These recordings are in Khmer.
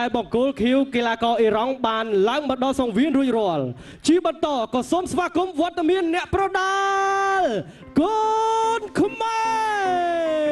ដែលបង្គោលខៀវកីឡាករអ៊ីរ៉ង់បានឡើងមកដល់សង្វៀនរួចរាល់ជាបន្តក៏សូមស្វាគមន៍វត្តមានអ្នកប្រដាល់កូនខ្មែរ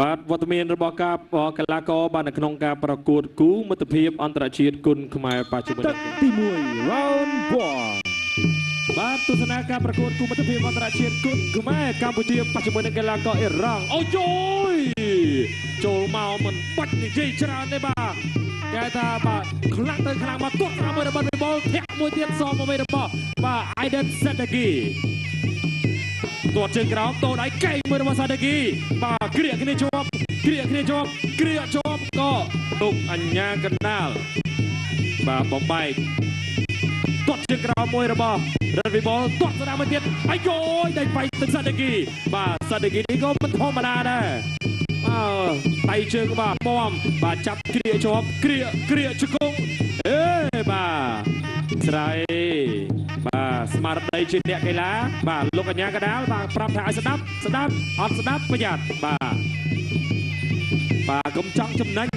បាទវត្តមានរបស់ការកីឡាករបាននៅក្នុងការប្រកួតគូមិត្តភាពអន្តរជាតិគុនខ្មែរបច្ចុប្បន្នទី1 round 1បាទទស្សនាការប្រកួតគូមិត្តភាពអន្តរជាតិគុនខ្មែរកម្ពុជាបច្ចុប្បន្នកីឡាករអ៊ីរ៉ង់អូយចូលមកមិនបាច់និយាយច្រើនទេបាទគេថាបាទខ្លាំងទៅខ្លាំងមកទាត់តាមមួយរបស់វិបុលធាក់មួយទៀតសងមួយរបស់បាទ Aiden Sadegiទាត់ជើងក្រោមតូដៃកែងមួយរបស់សាដេគីបាទគ្រាកគ្នាជាប់គ្រាកគ្នាជាប់គ្រាកជាប់ក៏ទុកអញ្ញាកណ្ដាលបាទបំបែកទាត់ជើងក្រោមមួយរបស់រ៉ាត់វីបុលទាត់ស្ដាំមួយទៀតអាយយដៃបែកទឹកសាដេគីបាទសាដេគីនេះក៏មិនធម្មតាដែរដៃជើងបាទពំបាទចាប់គ្រាកជាប់គ្រាកជង្គង់អេបាទស្រ័យបាទស្មារតីជាអ្នកកីឡាបាទលោកកញ្ញាកដាលបាទប្រាប់ថាឲ្យស្ដាប់អត់ស្ដាប់ប្រយ័ត្នបាទកុំចង់ចំណេញ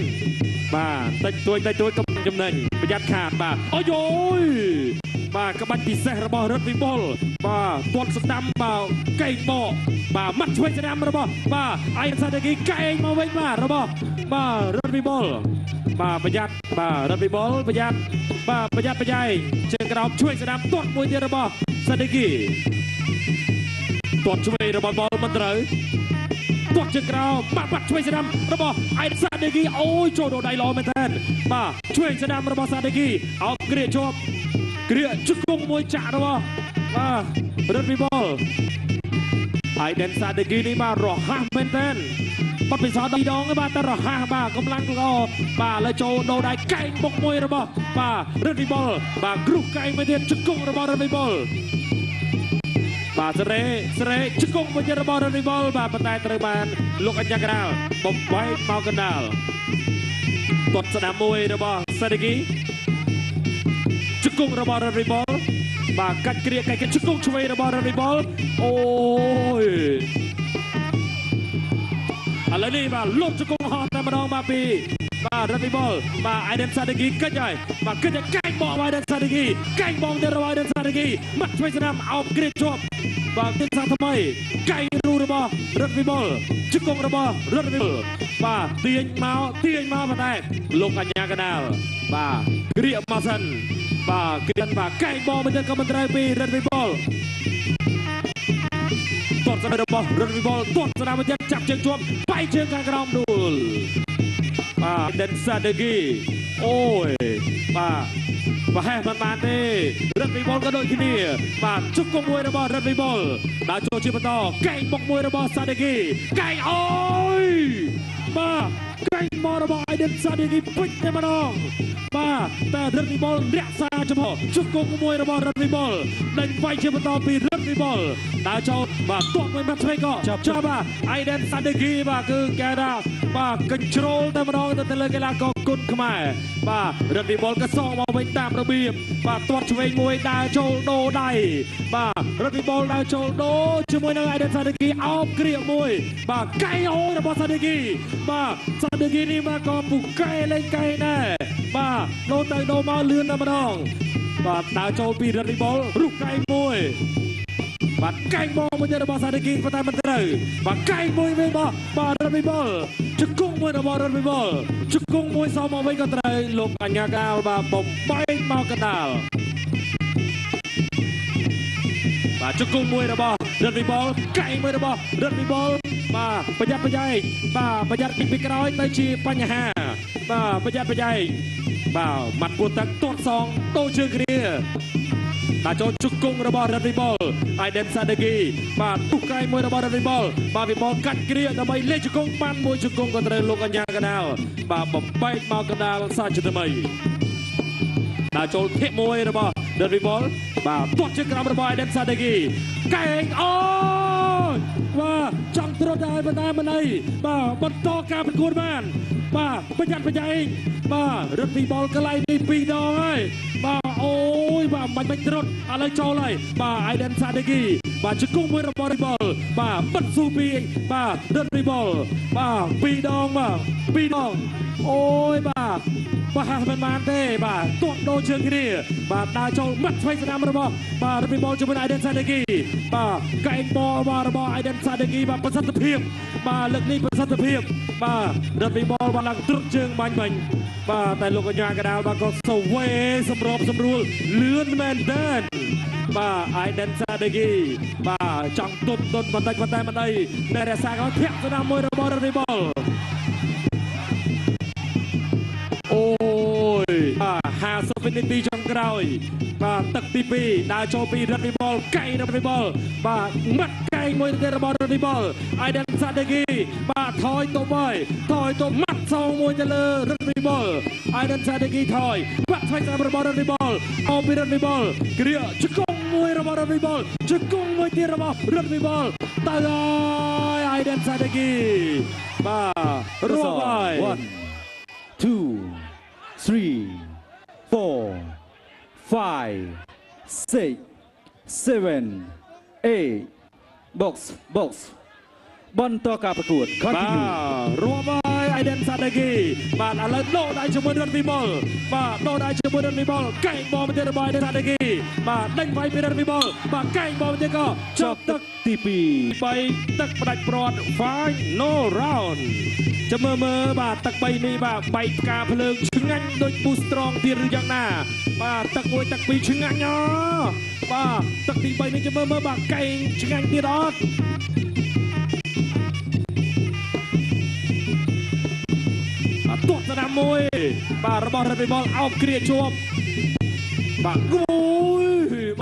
បាទតិចតួចកុំចំណេញប្រយ័ត្នខាតបាទអូយបាទក្បាច់ពិសេសរបស់រ៉ាត់វីបុលបាទទាត់ស្ដាំបាទកែងបកបាទមាត់ឆ្វេងស្ដាំរបស់បាទអៃសាដេគីកែងមកវិញបាទរបស់បាទរ៉ាត់វីបុលបាទប្រយ័ត្នបាទរ៉ាត់វីបុលប្រយ័ត្នបាទប្រយ័ត្នប្រយែងជើងក្រោមឆ្វេងស្ដាំទាត់មួយទៀតរបស់សាដេគីទាត់ឆ្វេងរបស់បុលមិនត្រូវទាត់ជើងក្រោមបាត់ឆ្វេងស្ដាំរបស់អៃសាដេគីអូយចូលដល់ដៃល្អមែនទែនបាទឆ្វេងស្ដាំរបស់សាដេគីអោបគ្រាជាប់គ្រាជង្គង់មួយចាក់របស់បាទរ៉ាត់វីបុលអៃដេនសាដេគីនេះបាទរហ័សមែនទែនបាត់ពិសោធន៍2 ដងបាទតែរហ័សបាទកម្លាំងល្អបាទលើចូលដូរដៃកែងបុកមួយរបស់បាទរ៉ាត់វីបុលបាទគ្រុសកែងមួយទៀតជង្គង់របស់រ៉ាត់វីបុលបាទសេរីជង្គង់មួយទៀតរបស់រ៉ាត់វីបុលបាទប៉ុន្តែត្រូវបានលោកអញ្ញាកដាលបំបែកមកកណ្ដាលទាត់ស្ដាំមួយរបស់សាដេគីជង្គង់របស់រ៉ាត់វីបុលបាទកាច់គ្រាកាច់ជង្គង់ឆ្វេងរបស់រ៉ាត់វីបុលអូយឥឡូវនេះបាទលុបជង្គង់ហោះតែម្ដងបាទពីបាទរ៉ាត់វីបុលបាទអៃដេនសាដេគីកិច្ចហើយបាទកិច្ចកែងបោះអៃដេនសាដេគីកែងបងទៅរបស់អៃដេនសាដេគីមាត់ឆ្វេងស្ដាំអោបគ្រាជាប់បាទទីសាថ្មីកែងរូរបស់រ៉ាត់វីបុលជង្គង់របស់រ៉ាត់វីបុលបាទទាញមកប៉ុន្តែលោកអញ្ញាកដាលបាទគ្រាមកសិនបាទគ្រាបាទកែងបងមិនទៅក៏មិនត្រូវពីរ៉ាត់វីបុលទាត់ស្ដាំរបស់រ៉ាត់វីបុលទាត់ស្ដាំមួយទៀតចាប់ជើងជាប់បែកជើងខាងក្រោមដួលបាទដេនសាដេគីអូយបាទប្រហែលមិនបានទេរ៉ាត់វីបុលក៏ដូចគ្នាបាទជង្គង់មួយរបស់រ៉ាត់វីបុលដើរចូលជាបន្តកែងបុកមួយរបស់សាដេគីកែងអូយបាទកែងមករបស់អៃដេនសាដេគីពេញតែម្ដងបាទតែរ៉ាត់វីបុលរក្សាចំហជង្គង់មួយរបស់រ៉ាត់វីបុលដេញវាយជាបន្តពីរ៉ាត់វីបុលដើរចូលបាទទាត់មួយមាត់ឆ្វេងក៏ចាប់បាទអៃដេនសាដេគីបាទគឺគេថាបាទកញ្ជ្រោលតែម្ដងទៅលើកីឡាករគុនខ្មែរបាទរ៉ាត់វីបុលក៏សងមកវិញតាមរបៀបបាទទាត់ឆ្វេងមួយដើរចូលដូរដៃបាទរ៉ាត់វីបុលដើរចូលដូរជាមួយនឹងអៃដេនសាដេគីអោបគ្រាមួយបាទកែងអូរបស់សាដេគីបាទសាដេគីនេះបាទក៏ពូកែលេងកែងដែរបាទដូរទៅដូរមកលឿនតែម្ដងបាទដើរចូលពីរ៉ាត់វីបុលរុះកែងមួយបាទកែងបងមួយទៀតរបស់សាដេគីប៉ុន្តែមិនត្រូវបាទកែងមួយវិញបាទរ៉ាត់វីបុលជង្គង់មួយរបស់រ៉ាត់វីបុលជង្គង់មួយសមមកវិញក៏ត្រូវលោកអញ្ញាកាលបាទបំបែកមកកណ្ដាលបាទជង្គង់មួយរបស់ រត់វិបុលកែងមួយរបស់រត់វិបុលបាទប្រយ័ត្នប្រយែងបាទប្រយ័ត្នពីក្រោយទៅជាបញ្ហាបាទប្រយ័ត្នប្រយែងបាទម៉ាត់ពួតទឹកទាត់សងតូជើងគ្នាដាក់ចូលជង្គង់របស់រត់វិបុលអាយដេនសាដេគីបាទទុកកែងមួយរបស់រត់វិបុលបាទវិបុលកាត់គ្រាដើម្បីលេខជង្គង់បានមួយជង្គង់ក៏ត្រូវលោកអញ្ញាកណ្ដាលបាទបំបែកមកកណ្ដាលសាជាថ្មីដាក់ចូលធាក់មួយរបស់រត់វិបុលបាទទាត់ជើងក្រោមរបស់អាយដេនសាដេគីកែងអូយបាទចង់ត្រុតឲ្យបណ្ដាមិនអីបាទបន្តការប្រកួតបានបាទប្រយ័ត្នប្រយែងបាទរត់វិបុលកន្លែងនេះ2ដងហើយបាទអូយបាទមិនត្រុតឥឡូវចូលហើយបាទអាយដេនសាដេគីបាទជង្គង់មួយរបស់វិបុលបាទបិទស៊ូពីបាទរត់វិបុលបាទ2ដងបាទ2ដងអូយបាទបាទមិនបានទេបាទទាត់ដូរជើងគ្នាបាទដើរចូលមាត់ឆ្វេងស្ដាំរបស់បាទរត់វិបុលជាមួយអាយដេនសាដេគីបាទកែងបរបស់អាយដេនសាដេគីបាទប្រសិទ្ធភាពបាទលើកនេះប្រសិទ្ធភាពបាទរត់វិបុលបានឡើងទ្រុតជើងបាញ់បាទតែលោកកញ្ញាកដាលបាទក៏សវេសម្របសម្រួលលឿនមែនទែនបាទអាយដេនសាដេគីបាទចង់ទន់បន្តិចប៉ុន្តែមិនអីនៅរក្សាក៏ធាក់ស្ដាំមួយរបស់រត់វិបុលអូយ50វិនាទីចុងក្រោយបាទទឹកទី2ដើរចូលពីរត់វិបុលកែងរត់វិបុលបាទមាត់កែងមួយទៀតរបស់រត់វិបុលអាយដេនសាដេគីបាទថយទៅម៉ាត់សងមួយទៅលើរត់វិបុលអាយដេនសាដេគីថយបាក់ឆ្វេងស្ដាំរបស់រត់វិបុលអូពីរត់វិបុលគ្រាជង្គង់មួយរបស់រត់វិបុលជង្គង់មួយទៀតរបស់រត់វិបុលទៅហើយអាយដេនសាដេគីបាទរួមហើយ 1 2 3 4 5 6 7 8 box បន្តការប្រកួត continue រួមហើយអាយដេនសាដេគីបាទឥឡូវដោដៃជាមួយរត់វិបុលបាទដោដៃជាមួយរត់វិបុលកែងបោលទៅរបស់អាយដេនសាដេគីបាទដេញវាយពីរត់វិបុលបាទកែងបោលទៅក៏ចប់ទឹកទី2 3ទឹកផ្ដាច់ព្រាត់ final round ចាំមើលបាទទឹក3នេះបាទបែកផ្កាភ្លើងឆ្ងាញ់ដូចពូស្រ្ត្រងទៀតឬយ៉ាងណាបាទទឹក1ទឹក2ឆ្ងាញ់បាទទឹកទី3នេះចាំមើលបាទកែងឆ្ងាញ់ទៀតអត់ទាត់ស្ដាំមួយបាទរបស់រត់វិបុលអោបគ្រាជាប់បាទអូយ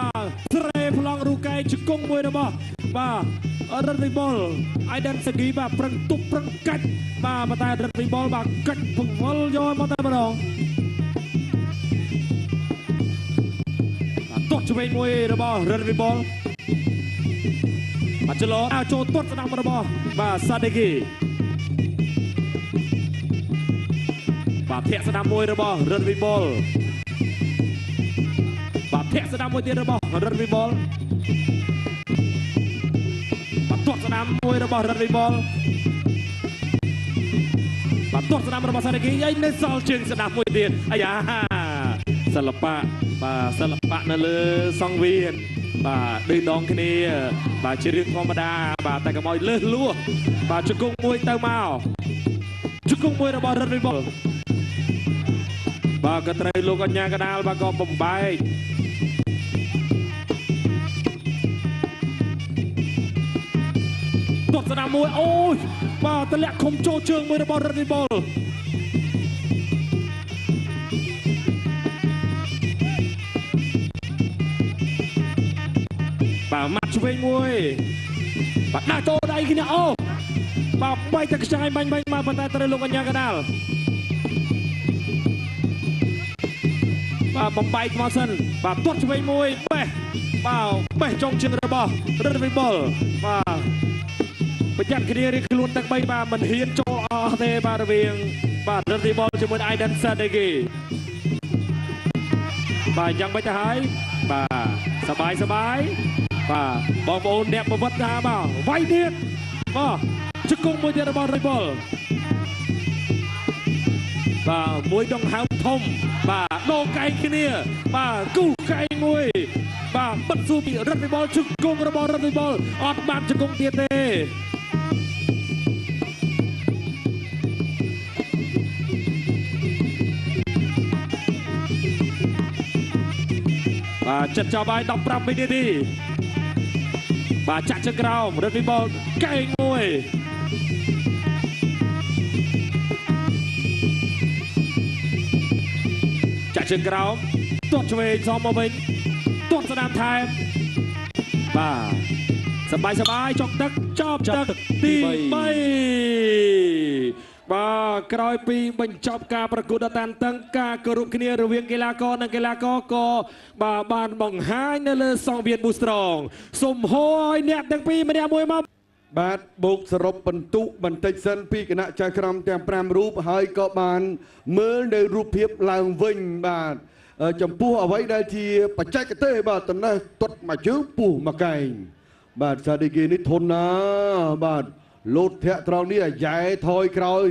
បាទស្រែប្លង់រូកែជង្គង់មួយរបស់បាទរត់វិបុលអាយដេនសាគីបាទប្រឹងទប់ប្រឹងកាច់បាទប៉ុន្តែរត់វិបុលបាទកាច់ពង្វល់យកមកតែម្ដងបាទទាត់ឆ្វេងមួយរបស់រត់វិបុលបាទចលោចូលទាត់ស្ដាំរបស់បាទសាដេគីបាទធាក់ស្ដាំមួយរបស់រត់វិបុលបាទធាក់ស្ដាំមួយទៀតរបស់រត់វិបុលបាទទាត់ស្ដាំមួយរបស់រត់វិបុលបាទទាត់ស្ដាំរបស់សាដេគីឯនៅសល់ជើងស្ដាំមួយទៀតអាយ៉ាសិល្បៈបាទសិល្បៈនៅលើសង្វៀនបាទដូចដងគ្នាបាទជារឿងធម្មតាបាទតែកុំឲ្យលើសលួសបាទជង្គង់មួយទៅមកជង្គង់មួយរបស់រត់វិបុលបាទក៏ត្រូវលោកអញ្ញាកដាលបាទក៏បំបែកទាត់ស្ដាំមួយអូយបាទទម្លាក់ឃុំចូលជើងមួយរបស់រត់វិបុលបាទម៉ាត់ឆ្វេងមួយបាទដាក់ចូលដៃគ្នាអូបាទបែកតែខ្ចាយបាញ់មកប៉ុន្តែត្រូវលោកអញ្ញាកដាលបាទបំបែកមកសិនបាទទាត់ឆ្វេងមួយបេះបាទបេះចុងជើងរបស់រត់វិបុលបាទប្រយ័ត្នគ្នារៀងខ្លួនទាំង3បាទមិនហ៊ានចូលអស់ទេបាទរវាងបាទរត់វិបុលជាមួយអាយដេនសាដេគីបាទយ៉ាងម៉េចទៅហើយបាទសបាយបាទបងប្អូនអ្នកប្រវត្តិថាបាទវាយទៀតបាទជង្គង់មួយទៀតរបស់រត់វិបុលបាទមួយដងហើមធំបាទដោកែងគ្នាបាទគូកែងមួយបាទបិទស៊ូពីរត់វិបុលជង្គង់របស់រត់វិបុលអត់បានជង្គង់ទៀតទេបាទចិត្តចប់ហើយ15វិនាទី បាទចាក់ជើងក្រោមរត់វិបុលកែងមួយចាក់ជើងក្រោមទាត់ឆ្វេងសមមកវិញទាត់ស្ដាំថែមបាទសบายចុកទឹកចប់ទឹកទី3បាទក្រោយពីបញ្ចប់ការប្រកួតដ៏តានតឹងការគោរពគ្នារវាងកីឡាករនិងកីឡាករក៏បាទបានបង្ហាញនៅលើសង្វៀនប៊ូស្រងសូមហៅឲ្យអ្នកទាំងពីរម្នាក់មួយមកបាទបូកសរុបបន្ទុកបន្តិចសិនពីគណៈចៅក្រមទាំង5រូបហើយក៏បានមើលនៅរូបភាពឡើងវិញបាទចំពោះអ្វីដែលជាបច្ចេកទេសបាទតំណេះទាត់មួយជើងពុះមួយកែងបាទសាឌីគីនេះធន់ណាបាទលោតធាក់ត្រង់នេះអាយ៉ែថយក្រោយ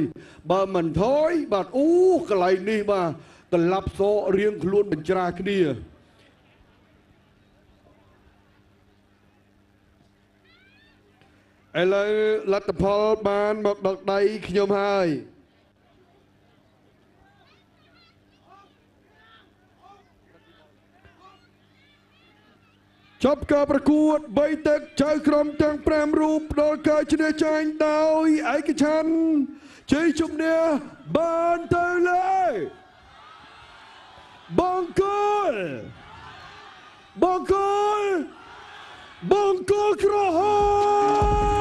បើមិនថយបាទអូកន្លែងនេះបាទកន្លាប់សក់រៀងខ្លួនបញ្ច្រាគ្នាឥឡូវលទ្ធផលបានមកដល់ដៃខ្ញុំហើយចប់ការប្រកួត3ទឹកចៅក្រមទាំង5រូបដល់ការឈ្នះចាញ់ដោយឯកច្ឆន្ទជ័យជំនះបានទៅលើបង្គោលក្រហម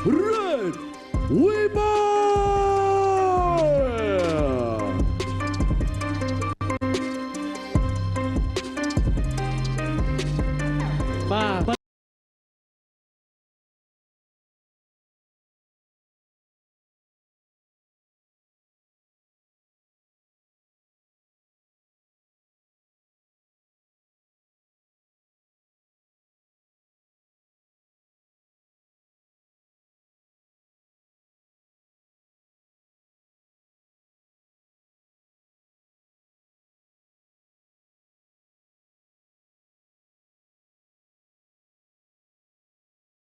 Red Weber